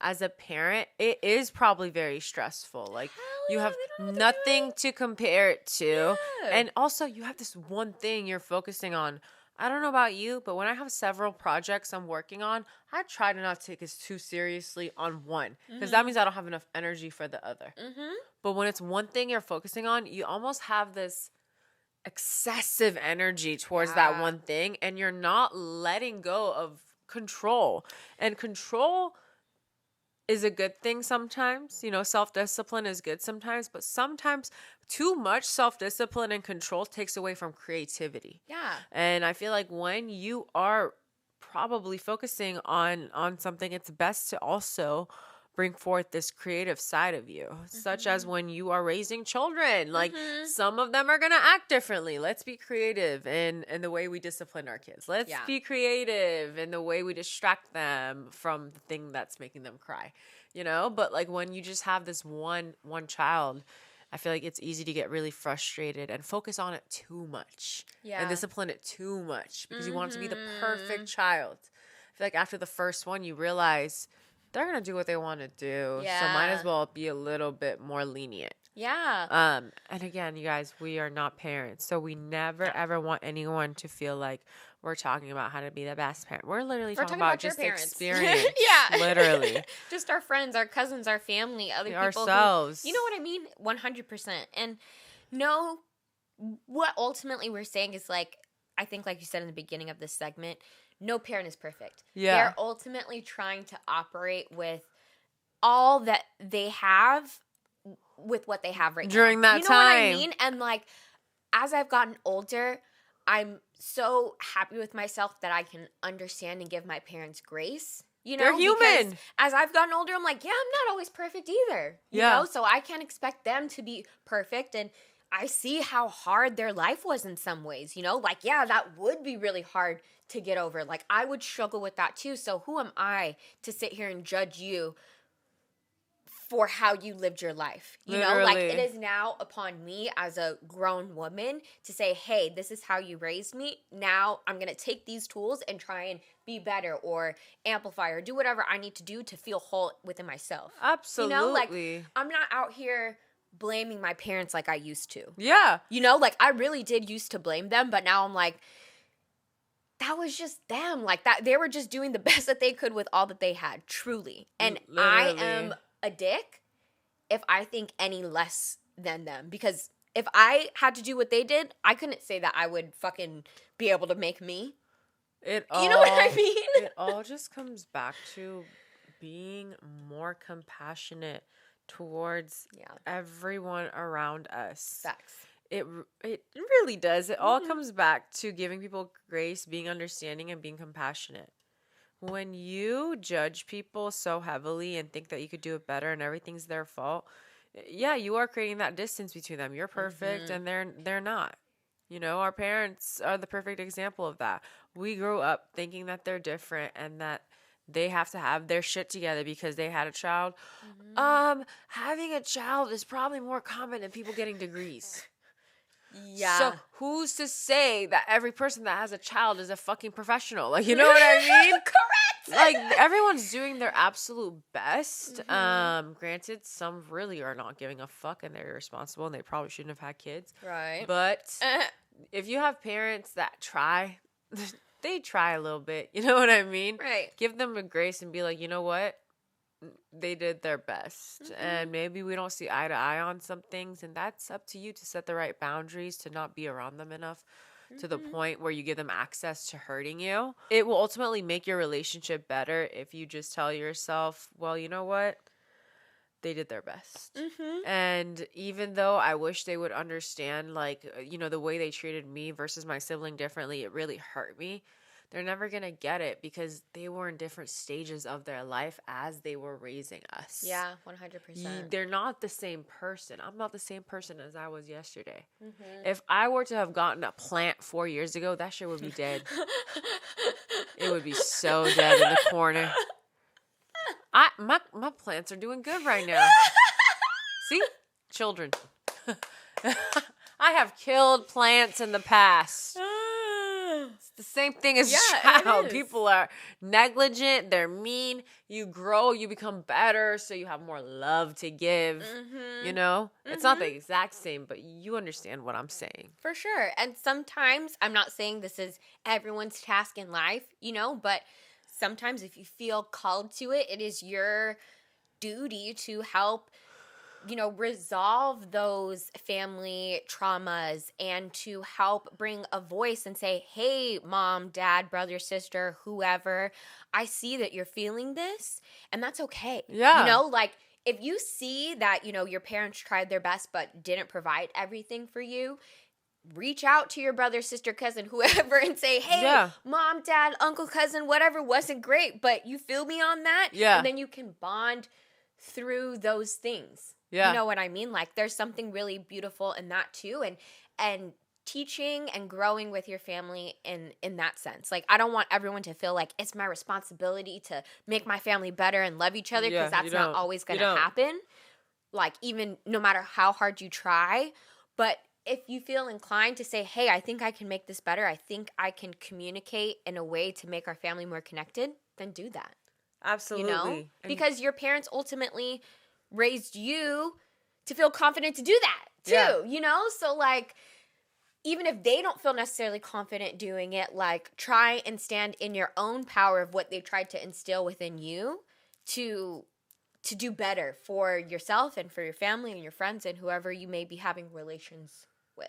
as a parent, it is probably very stressful. Like, you have nothing to compare it to. Yeah. And also, you have this one thing you're focusing on. I don't know about you, but when I have several projects I'm working on, I try to not take it too seriously on one. Because that means I don't have enough energy for the other. But when it's one thing you're focusing on, you almost have this excessive energy towards that one thing, and you're not letting go of control. And control is a good thing sometimes. You know, self-discipline is good sometimes, but sometimes too much self-discipline and control takes away from creativity. Yeah. And I feel like when you are probably focusing on something, it's best to also bring forth this creative side of you, such as when you are raising children. Like, some of them are going to act differently. Let's be creative in the way we discipline our kids. Let's be creative in the way we distract them from the thing that's making them cry, you know? But like, when you just have this one child, I feel like it's easy to get really frustrated and focus on it too much and discipline it too much because you want it to be the perfect child. I feel like after the first one, you realize they're going to do what they want to do. Yeah. So might as well be a little bit more lenient. Yeah. And again, you guys, we are not parents. So we never, ever want anyone to feel like we're talking about how to be the best parent. We're literally talking about just experience. Yeah. Literally. Just our friends, our cousins, our family, other people. Ourselves. You know what I mean? 100%. And no, what ultimately we're saying is, like, I think like you said in the beginning of this segment, no parent is perfect. Yeah. They're ultimately trying to operate with all that they have with what they have right now. During that time. You know what I mean? And like, as I've gotten older, I'm so happy with myself that I can understand and give my parents grace. You know, they're human. Because as I've gotten older, I'm like, yeah, I'm not always perfect either. You know, so I can't expect them to be perfect. And I see how hard their life was in some ways, you know? Like, yeah, that would be really hard to get over. Like, I would struggle with that too. So who am I to sit here and judge you for how you lived your life? You know, like, it is now upon me as a grown woman to say, hey, this is how you raised me. Now I'm going to take these tools and try and be better or amplify or do whatever I need to do to feel whole within myself. Absolutely. You know, like, I'm not out here blaming my parents like I used to. Yeah. You know, like, I really did used to blame them, but now I'm like, that was just them. Like, that they were just doing the best that they could with all that they had, truly. And literally. I am a dick if I think any less than them, because if I had to do what they did, I couldn't say that I would fucking be able to make me. You know what I mean? It all just comes back to being more compassionate towards everyone around us. Facts. It really does. It all comes back to giving people grace, being understanding, and being compassionate. When you judge people so heavily and think that you could do it better and everything's their fault, yeah, you are creating that distance between them. You're perfect and they're not. You know, our parents are the perfect example of that. We grew up thinking that they're different and that they have to have their shit together because they had a child. Having a child is probably more common than people getting degrees. Yeah. So who's to say that every person that has a child is a fucking professional? Like, you know what I mean? Correct. Like, everyone's doing their absolute best. Granted, some really are not giving a fuck and they're irresponsible and they probably shouldn't have had kids. Right. But if you have parents that try, they try a little bit. You know what I mean? Right. Give them a grace and be like, you know what? They did their best. And maybe we don't see eye to eye on some things. And that's up to you to set the right boundaries, to not be around them enough to the point where you give them access to hurting you. It will ultimately make your relationship better if you just tell yourself, well, you know what? They did their best. And even though I wish they would understand, like, you know, the way they treated me versus my sibling differently, it really hurt me. They're never going to get it because they were in different stages of their life as they were raising us. Yeah, 100%. They're not the same person. I'm not the same person as I was yesterday. If I were to have gotten a plant 4 years ago, that shit would be dead. It would be so dead in the corner. My plants are doing good right now. See? Children. I have killed plants in the past. It's the same thing as child. People are negligent. They're mean. You grow. You become better. So you have more love to give. You know? It's not the exact same, but you understand what I'm saying. For sure. And sometimes, I'm not saying this is everyone's task in life, you know, but sometimes if you feel called to it, it is your duty to help, you know, resolve those family traumas and to help bring a voice and say, hey, mom, dad, brother, sister, whoever, I see that you're feeling this, and that's okay. Yeah. You know, like, if you see that, you know, your parents tried their best but didn't provide everything for you, reach out to your brother, sister, cousin, whoever, and say, hey, mom, dad, uncle, cousin, whatever wasn't great, but you feel me on that? Yeah. And then you can bond through those things. Yeah. You know what I mean? Like, there's something really beautiful in that too. And teaching and growing with your family in that sense. Like, I don't want everyone to feel like it's my responsibility to make my family better and love each other, because that's not always going to happen. Like, even no matter how hard you try. But if you feel inclined to say, hey, I think I can make this better, I think I can communicate in a way to make our family more connected, then do that. Absolutely. You know? Because your parents ultimately raised you to feel confident to do that too, you know? So, like, even if they don't feel necessarily confident doing it, like, try and stand in your own power of what they tried to instill within you to do better for yourself and for your family and your friends and whoever you may be having relations with.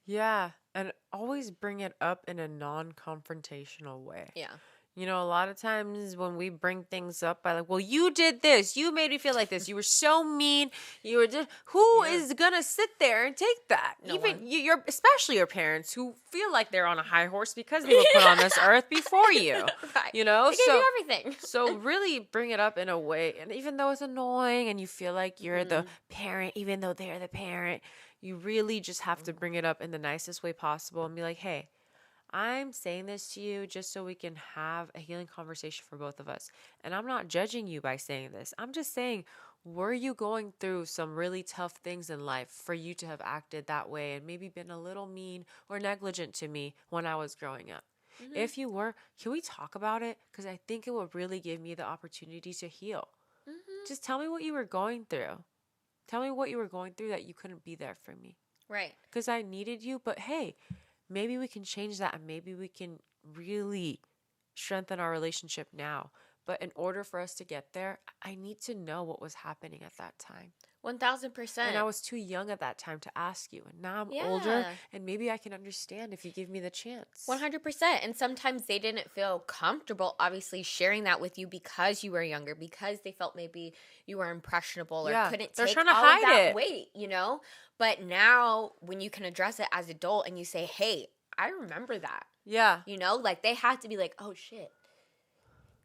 Yeah, and always bring it up in a non-confrontational way. Yeah. You know, a lot of times when we bring things up by like, well, you did this. You made me feel like this. You were so mean. You were just, who is going to sit there and take that? Even especially your parents who feel like they're on a high horse because they were put on this earth before you. Right. You know? They gave you everything. So really bring it up in a way. And even though it's annoying and you feel like you're the parent, even though they're the parent, you really just have to bring it up in the nicest way possible and be like, hey, I'm saying this to you just so we can have a healing conversation for both of us. And I'm not judging you by saying this. I'm just saying, were you going through some really tough things in life for you to have acted that way and maybe been a little mean or negligent to me when I was growing up? Mm-hmm. If you were, can we talk about it? Because I think it would really give me the opportunity to heal. Mm-hmm. Just tell me what you were going through. Tell me what you were going through that you couldn't be there for me. Right. Because I needed you, but hey, maybe we can change that and maybe we can really strengthen our relationship now. But in order for us to get there, I need to know what was happening at that time. 1,000%. And I was too young at that time to ask you. And now I'm older and maybe I can understand if you give me the chance. 100%. And sometimes they didn't feel comfortable, obviously, sharing that with you because you were younger, because they felt maybe you were impressionable or couldn't take all of that weight, you know? But now when you can address it as an adult and you say, hey, I remember that. Yeah. You know, like they have to be like, oh shit,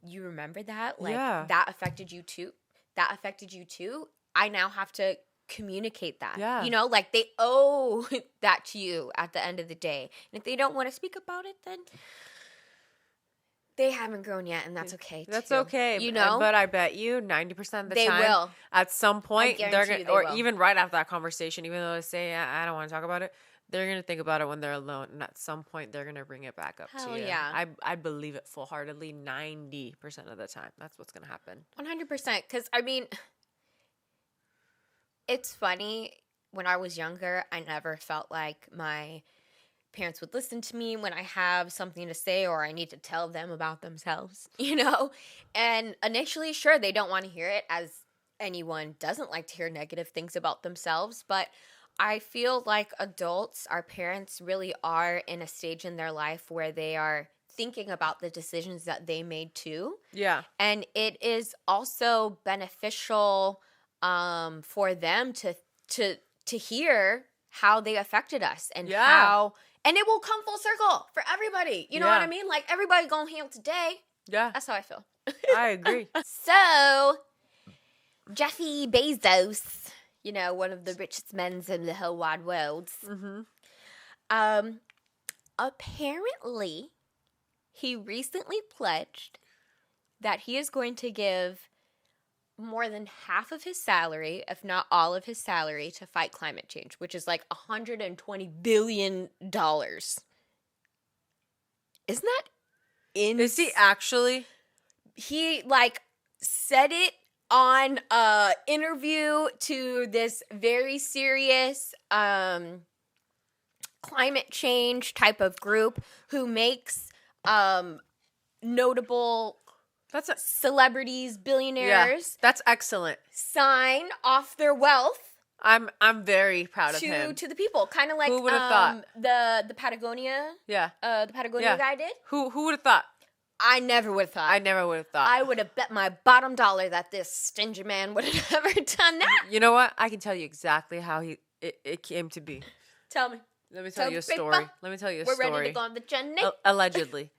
you remember that? Like that affected you too? That affected you too? I now have to communicate that. Yeah. You know, like they owe that to you at the end of the day. And if they don't want to speak about it, then they haven't grown yet, and that's okay. That's okay. You know? But I bet you 90% of the time, they will. At some point, they're going to, or will. even right after that conversation, even though they say, I don't want to talk about it, they're going to think about it when they're alone. And at some point, they're going to bring it back up to you. Yeah. I believe it full-heartedly 90% of the time. That's what's going to happen. 100%. Because, I mean, it's funny. When I was younger, I never felt like my parents would listen to me when I have something to say or I need to tell them about themselves, you know? And initially, sure, they don't want to hear it, as anyone doesn't like to hear negative things about themselves. But I feel like adults, our parents, really are in a stage in their life where they are thinking about the decisions that they made too. Yeah. And it is also beneficial for them to hear how they affected us and how, and it will come full circle for everybody. You know what I mean? Like, everybody gonna heal today. Yeah. That's how I feel. I agree. So, Jeffy Bezos, you know, one of the richest men in the whole wide world. Mm-hmm. Apparently, he recently pledged that he is going to give more than half of his salary, if not all of his salary, to fight climate change, which is like $120 billion. Isn't that Is he actually? He like said it on a interview to this very serious climate change type of group who makes notable celebrities, billionaires. That's excellent. Sign off their wealth. I'm very proud of him. To the people, kind of like who would have thought the Patagonia. Yeah, the Patagonia guy did. Who would have thought? I never would have thought. I would have bet my bottom dollar that this stingy man would have never done that. You know what? I can tell you exactly how it came to be. Tell me. Let me tell you a story. We're ready to go on the journey. Allegedly.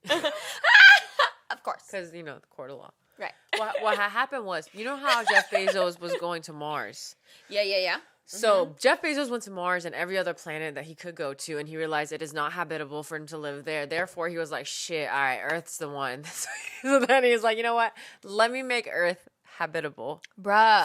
Of course. Because, the court of law. Right. What happened was, you know how Jeff Bezos was going to Mars? Yeah. So Jeff Bezos went to Mars and every other planet that he could go to, and he realized it is not habitable for him to live there. Therefore, he was like, shit, all right, Earth's the one. So then he was like, you know what? Let me make Earth habitable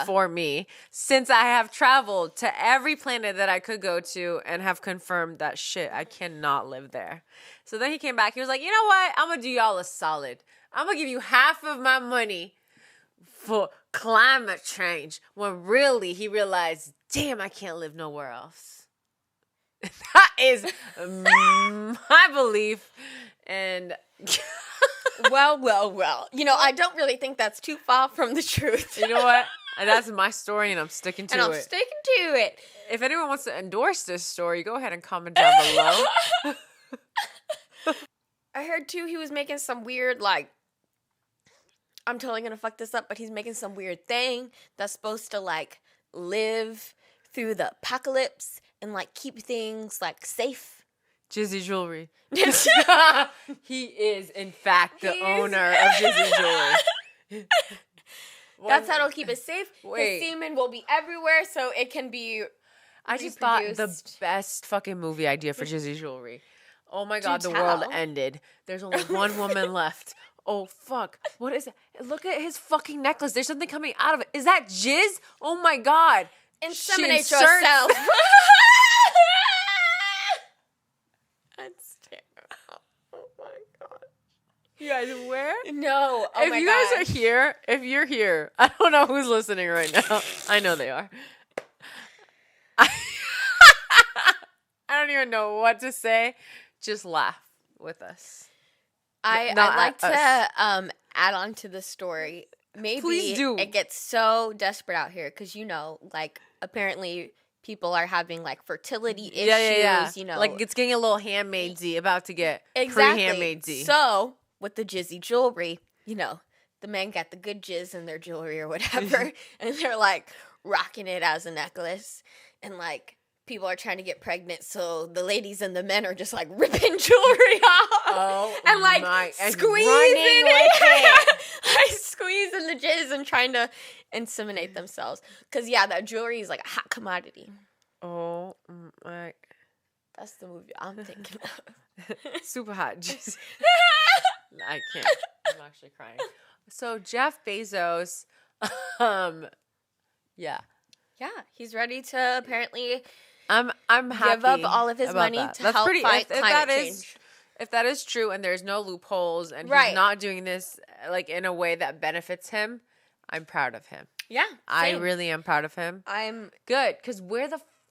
for me, since I have traveled to every planet that I could go to and have confirmed that shit, I cannot live there. So then he came back. He was like, you know what? I'm going to do y'all a solid. I'm going to give you half of my money for climate change, when really he realized, damn, I can't live nowhere else. That is my belief. And well. I don't really think that's too far from the truth. You know what? That's my story, and I'm sticking to it. And I'm sticking to it. If anyone wants to endorse this story, go ahead and comment down below. I heard, too, he was making some weird, I'm totally going to fuck this up, but he's making some weird thing that's supposed to, live through the apocalypse and, keep things, safe. Jizzy Jewelry. He is, in fact, the owner of Jizzy Jewelry. That's how it'll keep it safe. His semen will be everywhere, so it can be I just thought the best fucking movie idea for Jizzy Jewelry. Oh, my God, the world ended. There's only one woman left. Oh, fuck. What is it? Look at his fucking necklace. There's something coming out of it. Is that jizz? Oh, my God. Inseminate yourself. That's terrible. Oh, my God. You guys where? No. Oh, if you guys are here, if you're here, I don't know who's listening right now. I know they are. I don't even know what to say. Just laugh with us. I'd like to add on to the story. Maybe Please do. It gets so desperate out here because, apparently people are having, fertility issues, Yeah. It's getting a little handmaidsy, about to get pre-handmaidsy. So, with the jizzy jewelry, the men got the good jizz in their jewelry or whatever, and they're, rocking it as a necklace, and, people are trying to get pregnant, so the ladies and the men are just ripping jewelry off and squeezing it, squeezing the jizz and trying to inseminate themselves. Because that jewelry is a hot commodity. Oh my! That's the movie I'm thinking of. Super hot jizz. I can't. I'm actually crying. So Jeff Bezos, yeah, he's ready to apparently. I'm happy give up all of his money to help fight climate change. If that is true, and there's no loopholes, and he's not doing this in a way that benefits him, I'm proud of him. Yeah, same. I really am proud of him. I'm good because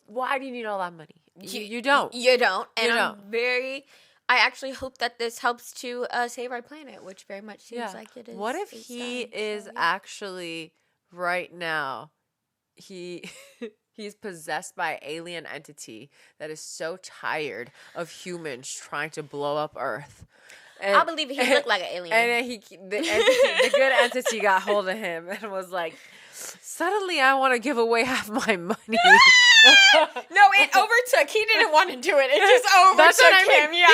why do you need all that money? You don't. You don't. And I actually hope that this helps to save our planet, which very much seems like it is. What if he is actually right now? He's possessed by an alien entity that is so tired of humans trying to blow up Earth. And, I'll believe he looked like an alien. And then the good entity got hold of him and was like, suddenly I want to give away half my money. No, it overtook. He didn't want to do it. It just overtook That's what I mean. him. Yeah.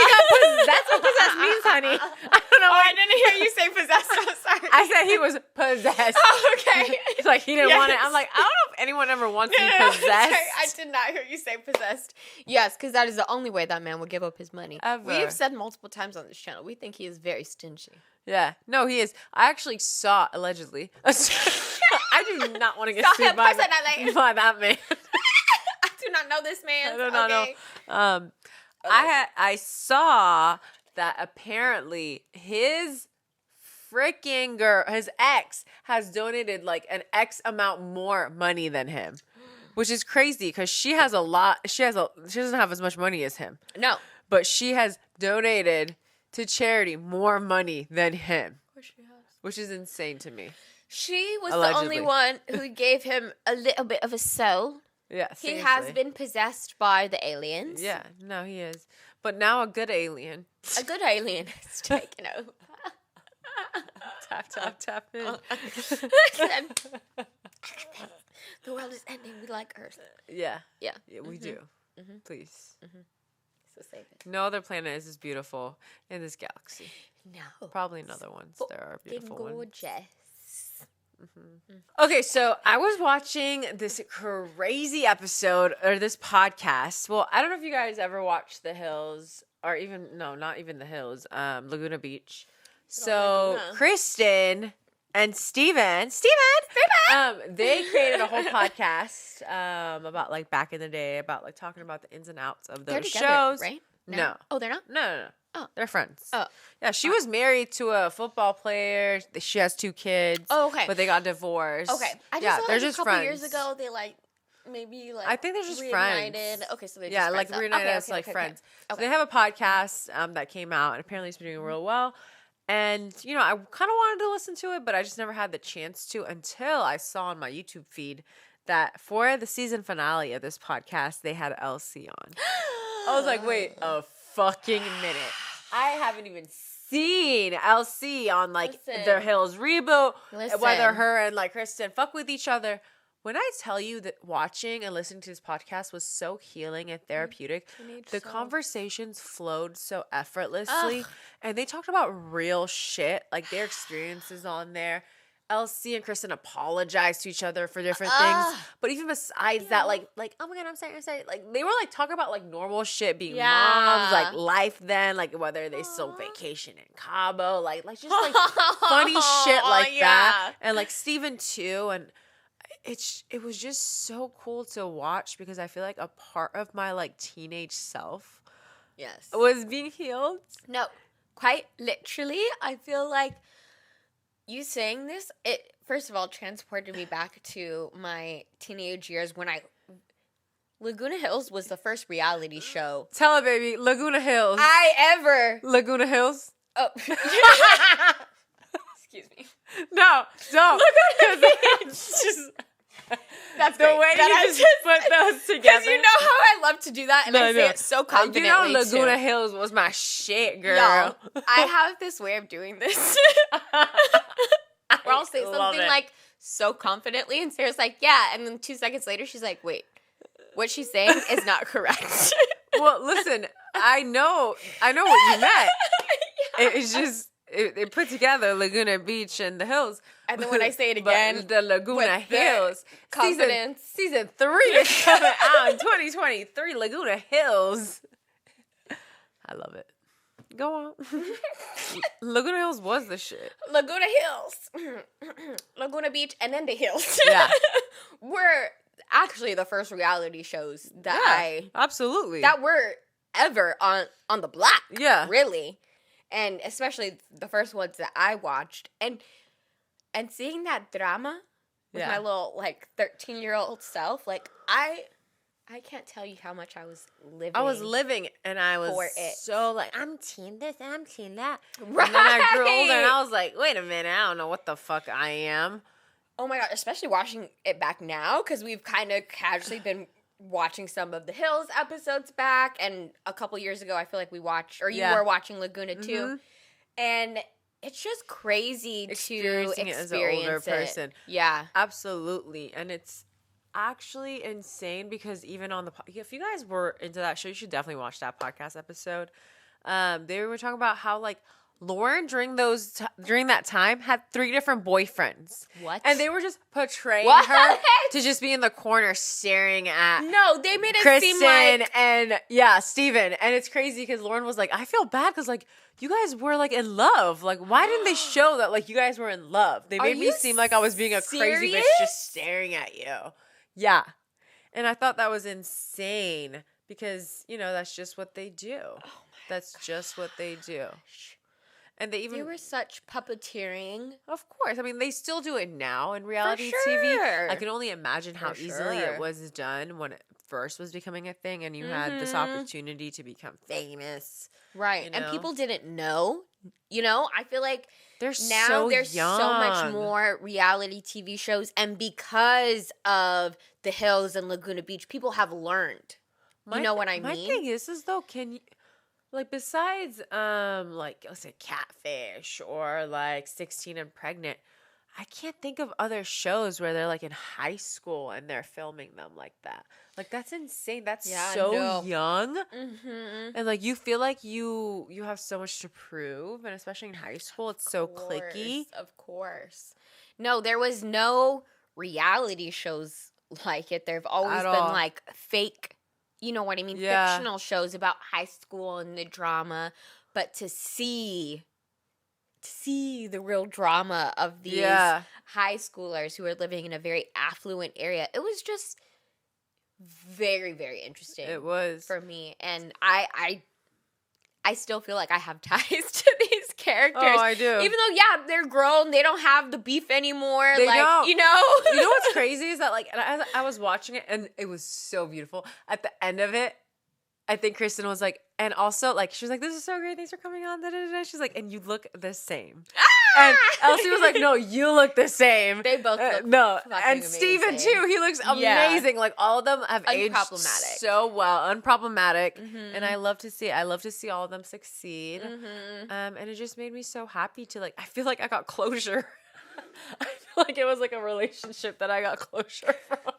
That's what possessed means, honey. I don't know. I didn't hear you say possessed. I'm sorry. I said he was possessed. Oh, okay. He didn't want it. I'm like, I don't know if anyone ever wants to be possessed. Sorry, I did not hear you say possessed. Yes, because that is the only way that man would give up his money. Ever. We've said multiple times on this channel, we think he is very stingy. Yeah. No, he is. I actually saw, allegedly. I I do not want to get Saw sued him by personally. that man. I do not know this man. I do not know. Okay. I saw that apparently his freaking girl, his ex, has donated like an X amount more money than him, which is crazy because she has a lot. She doesn't have as much money as him. No, but she has donated to charity more money than him, which is insane to me. She was Allegedly. the only one who gave him a little bit of a soul. Yeah, he has been possessed by the aliens. Yeah, no, he is. But now a good alien. A good alien is taken over. Tap, tap, tap in. The world is ending. We like Earth. Yeah. Yeah. Yeah, we do. Please. So save it. No other planet is as beautiful in this galaxy. No. Probably in other ones. There are beautiful ones. Gorgeous. Okay, so I was watching this crazy episode or this podcast. Well, I don't know if you guys ever watched The Hills or not even The Hills, Laguna Beach. So Kristen and Steven, they created a whole podcast about like back in the day about like talking about the ins and outs of those shows. Right? No. Oh, they're not? No. Oh. They're friends. Oh. Yeah, she was married to a football player. She has 2 kids. Oh, okay. But they got divorced. Okay. I just yeah, saw they're like just a couple friends. years ago they like maybe like I think they're just reunited. friends. Okay, so they're yeah, just like friends. reunited as friends. So they have a podcast that came out, and apparently it's been doing real well. And I kind of wanted to listen to it, but I just never had the chance to until I saw on my YouTube feed that for the season finale of this podcast, they had LC on. I was like, wait a fucking minute. I haven't even seen LC on like the Hills reboot, whether her and like Kristen fuck with each other. When I tell you that watching and listening to this podcast was so healing and therapeutic, the conversations flowed so effortlessly. And they talked about real shit, like their experiences on there. LC and Kristen apologized to each other for different things. But even besides that, like, oh my God, I'm sorry. Like, they were like talking about like normal shit, being moms, like life then, like whether they still vacation in Cabo, like just like funny shit like that. And like Steven too. And it was just so cool to watch because I feel like a part of my like teenage self was being healed. No, quite literally. I feel like you saying this, it first of all transported me back to my teenage years when Laguna Hills was the first reality show. Tell it, baby. Laguna Hills. Laguna Hills? Oh. Excuse me. No, don't. That's the great. way you just put those together. Because you know how I love to do that, and I say it so confidently. Laguna Hills was my shit, girl. Yo, I have this way of doing this. Where I'll say something like so confidently, and Sarah's like, "Yeah," and then 2 seconds later, she's like, "Wait, what she's saying is not correct." Well, listen, I know what you meant. It's just. It put together Laguna Beach and the Hills. And then when I say it again, the Laguna Hills. Confidence. Season 3 is coming out in 2023. Laguna Hills. I love it. Go on. Laguna Hills was the shit. Laguna Hills. Laguna Beach and then the Hills. Yeah. Were actually the first reality shows that absolutely. That were ever on the block. Yeah. Really. And especially the first ones that I watched. And seeing that drama with my little, like, 13-year-old self, like, I can't tell you how much I was living. I was living, and I was for it. so, like, I'm teen this, I'm teen that. Right. And then I grew older, and I was like, wait a minute, I don't know what the fuck I am. Oh, my God, especially watching it back now, because we've kind of casually been watching some of the Hills episodes back, and a couple years ago I feel like we watched, or you were watching Laguna too, and it's just crazy to experience it as an older person. Yeah, absolutely. And it's actually insane because even on the if you guys were into that show, you should definitely watch that podcast episode. They were talking about how like Lauren during that time had 3 different boyfriends. What? And they were just portraying her to just be in the corner staring at No, they made it Kristen seem like and Steven. And it's crazy because Lauren was like, I feel bad because like you guys were like in love. Like why didn't they show that like you guys were in love? They made me seem like I was being a crazy bitch just staring at you. Yeah. And I thought that was insane because, you know, that's just what they do. That's just what they do. And they were such puppeteering. Of course. I mean, they still do it now in reality TV. I can only imagine how easily it was done when it first was becoming a thing and you had this opportunity to become famous. Right. You know? And people didn't know. You know, I feel like there's so young. much more reality TV shows. And because of The Hills and Laguna Beach, people have learned. You know what I mean? My thing is though, can you... Like, besides, like, let's say Catfish or, like, 16 and Pregnant, I can't think of other shows where they're, like, in high school and they're filming them like that. Like, that's insane. That's so young. Mm-hmm. And, like, you feel like you have so much to prove. And especially in high school, it's so cliquey. Of course. No, there was no reality shows like it. There have always been, like, fake... You know what I mean? Yeah. Fictional shows about high school and the drama, but to see the real drama of these high schoolers who are living in a very affluent area, it was just very, very interesting. It was for me, and I still feel like I have ties to these characters. Oh, I do. Even though, they're grown, they don't have the beef anymore. They like, don't. You know? You know what's crazy is that, like, and I was watching it, and it was so beautiful. At the end of it, I think Kristen was like, and also, like, she was like, this is so great. Thanks for coming on. Da, da, da. She's like, and you look the same. And Elsie was like, no, you look the same. They both look no. And Steven, too. He looks amazing. Yeah. Like, all of them have aged so well. Unproblematic. Mm-hmm. And I love to see all of them succeed. Mm-hmm. And it just made me so happy to, like, I feel like I got closure. I feel like it was, like, a relationship that I got closure from.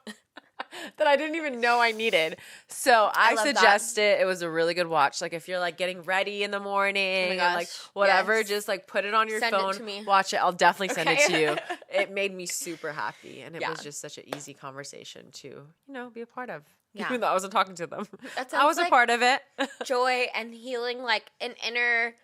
That I didn't even know I needed. So I suggest it. It was a really good watch. Like if you're like getting ready in the morning and like whatever, just like put it on your phone. Send it to me. Watch it. I'll definitely send it to you. It made me super happy. And it was just such an easy conversation to, you know, be a part of. Yeah. Even though I wasn't talking to them. I was like a part of it. Joy and healing like an inner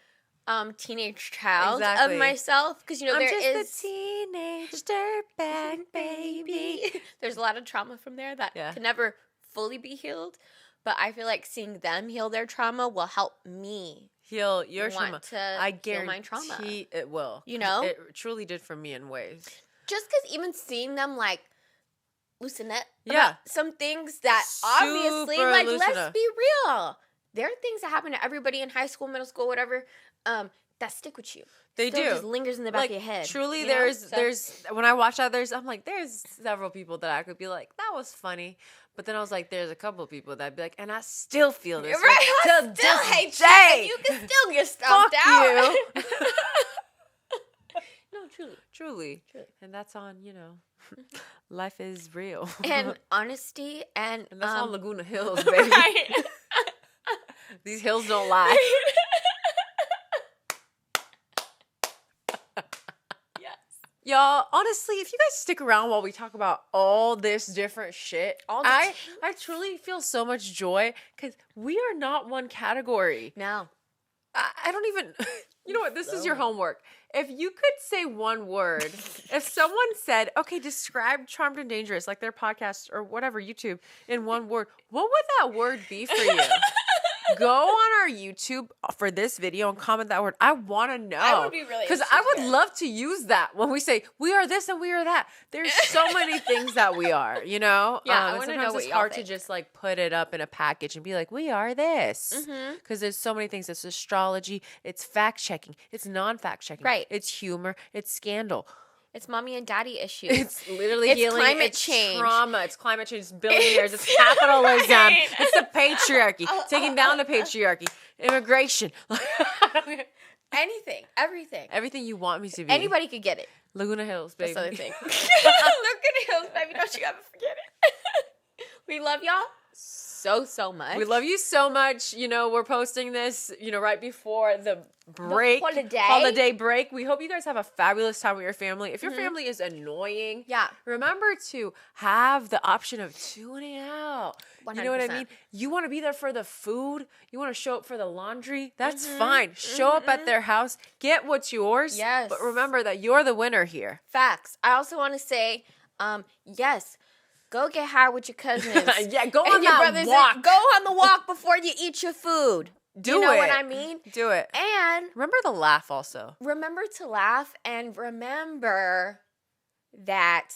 teenage child of myself, because you know I'm just a teenage dirtbag baby. There's a lot of trauma from there that can never fully be healed, but I feel like seeing them heal their trauma will help me heal your trauma. I guarantee my trauma. It will. You know, it truly did for me in ways. Just because even seeing them like loosen up about some things that obviously like let's be real. There are things that happen to everybody in high school, middle school, whatever, that stick with you. They Still do. Just lingers in the back like, of your head. Truly, there's when I watch that, there's several people that I could be like, that was funny. But then I was like, there's a couple people that'd be like, and I still feel this. Right, I still hate you. You can still get stomped out. You. No, truly. And that's on, you know, life is real. And honesty and that's on Laguna Hills, baby. Right. These hills don't lie. Yes. Y'all, honestly, if you guys stick around while we talk about all this different shit, I truly feel so much joy because we are not one category. No. I don't even... You know what? This is your homework. If you could say one word, if someone said, okay, describe Charmed and Dangerous, like their podcast or whatever, YouTube, in one word, what would that word be for you? Go on our YouTube for this video and comment that word. I want to know. I would be really because I would love to use that when we say we are this and we are that. There's so many things that we are, you know? Yeah, I want to know what it's hard to just like put it up in a package and be like, we are this. Because there's so many things. It's astrology. It's fact checking. It's non-fact checking. Right. It's humor. It's scandal. It's mommy and daddy issues. It's literally healing. Climate change. Trauma. It's climate change. It's billionaires. It's capitalism. Right. It's the patriarchy. Taking down the patriarchy. Immigration. Anything. Everything. Everything you want me to be. Anybody could get it. Laguna Hills, baby. That's the other thing. Laguna Hills, baby. Don't you ever forget it. We love y'all. so much. We love you so much. You know, we're posting this, you know, right before the break. The holiday break. We hope you guys have a fabulous time with your family. If your family is annoying, remember to have the option of tuning out. 100%. You know what I mean? You want to be there for the food. You want to show up for the laundry. That's fine. Show up at their house. Get what's yours. Yes. But remember that you're the winner here. Facts. I also want to say, yes, go get high with your cousins. Yeah, go on that walk. Go on the walk before you eat your food. Do you know it. what I mean? Do it. And remember to laugh also. Remember to laugh and remember that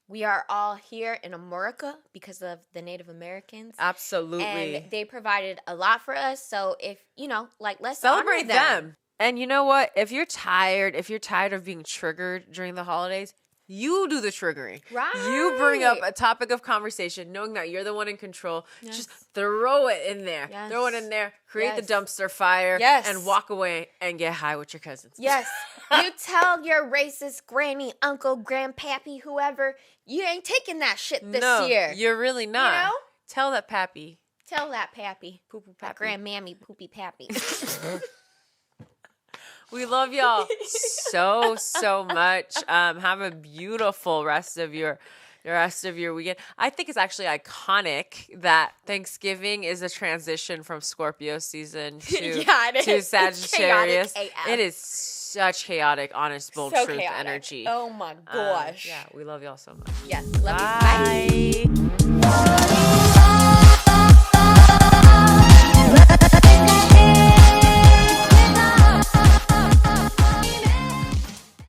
we are all here in America because of the Native Americans. Absolutely. And they provided a lot for us. So if, you know, like, let's celebrate honor them. And you know what? If you're tired of being triggered during the holidays, you do the triggering. Right. You bring up a topic of conversation, knowing that you're the one in control. Yes. Just throw it in there. Yes. Throw it in there. Create the dumpster fire. Yes. And walk away and get high with your cousins. Yes. You tell your racist granny, uncle, grandpappy, whoever, you ain't taking that shit this year. You're really not. You know? Tell that pappy. Tell that pappy. Poo-poo pappy. Grandmammy, poopy pappy. We love y'all so much. Have a beautiful rest of your weekend. I think it's actually iconic that Thanksgiving is a transition from Scorpio season to Sagittarius. It is such chaotic, honest, bold truth energy. Oh my gosh. Yeah, we love y'all so much. Yes, love you. Bye.